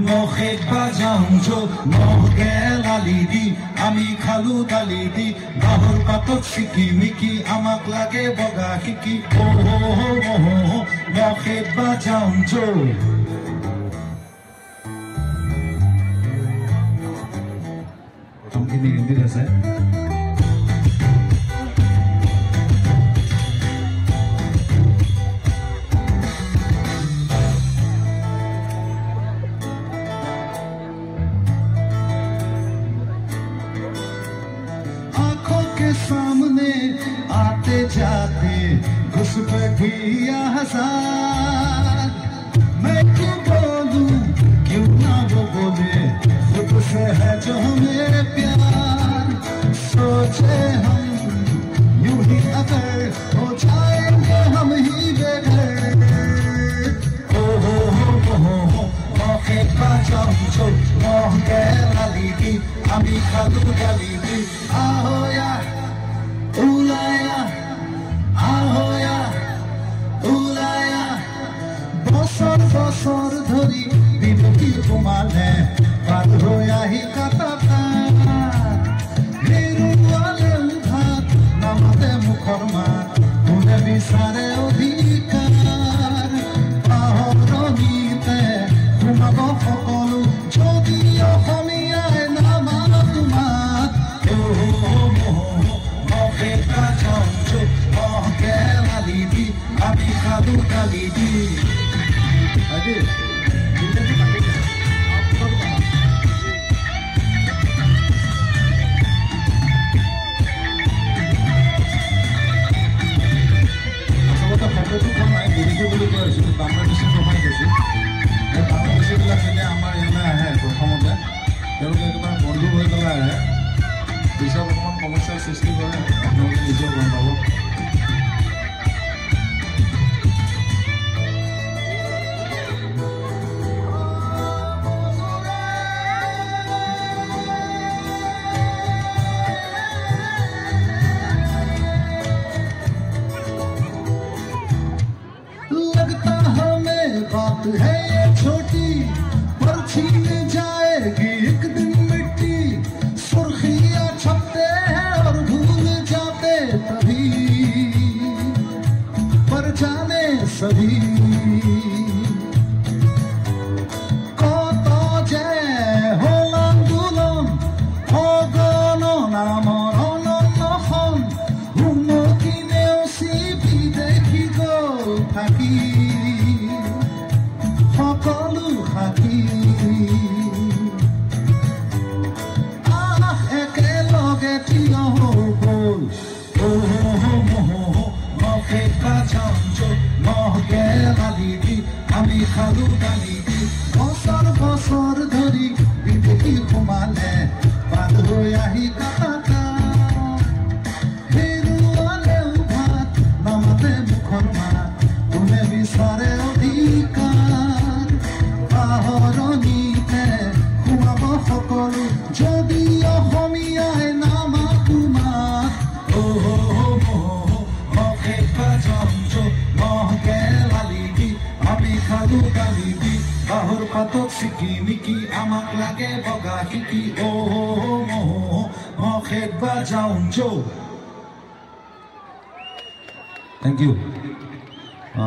নখেত বাজাওঁজো নখে লালি দি আমি খালো দালি দি বাহৰ পাতত চিকি মিকি আমাক লাগে বগা শিকি নখেত বাজাওঁজো প্ৰথমখিনি হিন্দীত আছে सामने आते जाते घुसपैठिया हजार मैं क्यों बोलूं क्यों ना वो बोले खुद से है जो मेरे प्यार सोचे हम यूं ही अगर हो जाएंगे हम ही बेघर मौके बाजाओ मौके लाली दी আমি খালু গালি দি ahoya ulaya ahoya ulaya বছর বছর ধরি বিনতি ঘুমালে বাদ হয়াহি কাটাটা নিরুয়ালে উঠাত নামাতে মুখৰ মাত কোনে বিচাৰে অধিকাৰ পাহৰণিতে সোমাব সকলো যদি অসমীয়াই আমি খালু গালি দি আচলতে ফটোটো কোৱা নাই গুৰুটো বুলি কৈ আছোঁ বাংলাদেশী প্ৰমাণ কৰিছোঁ বাংলাদেশীবিলাক যেতিয়া আমাৰ ইয়ালৈ আহে প্ৰথমতে তেওঁলোকে একেবাৰে বন্ধু হৈ পেলাই আহে পিছত অকণমান সমস্যাৰ সৃষ্টি কৰে আপোনালোকে নিজেও গম পাব बात है ये छोटी पर छीन जाएगी एक दिन मिट्टी सुर्खियां छपते हैं और भूल जाते तभी पर जाने सभी কত যে হল আন্দোলন অগণন নামৰ অনন্যখন উন্নতি নেওচি বিদেশী গৈ থাকি সকলো সাথী একেলগে থিয় হৈ গ'ল নখে বাজাওঁজো নখে লালি দি আমি খালো গালি দি বছৰ বছৰ ধৰি বিদেশী সোমালে বাদ হৈ আহি কাটা হেৰুৱালে উভাত নামাতে মুখৰ মাত কোনে বিচাৰে অধিকাৰ পাহৰণিতে সোমাব সকলো যদি অসমীয়াই নামা তোমাক নখে বাজাওঁজো নখে লালি দি আমি খালো গালি দি বাহৰ পাতত চিকি মিকি আমাক লাগে বগা শিকি নখে বাজাওঁজো। Thank you.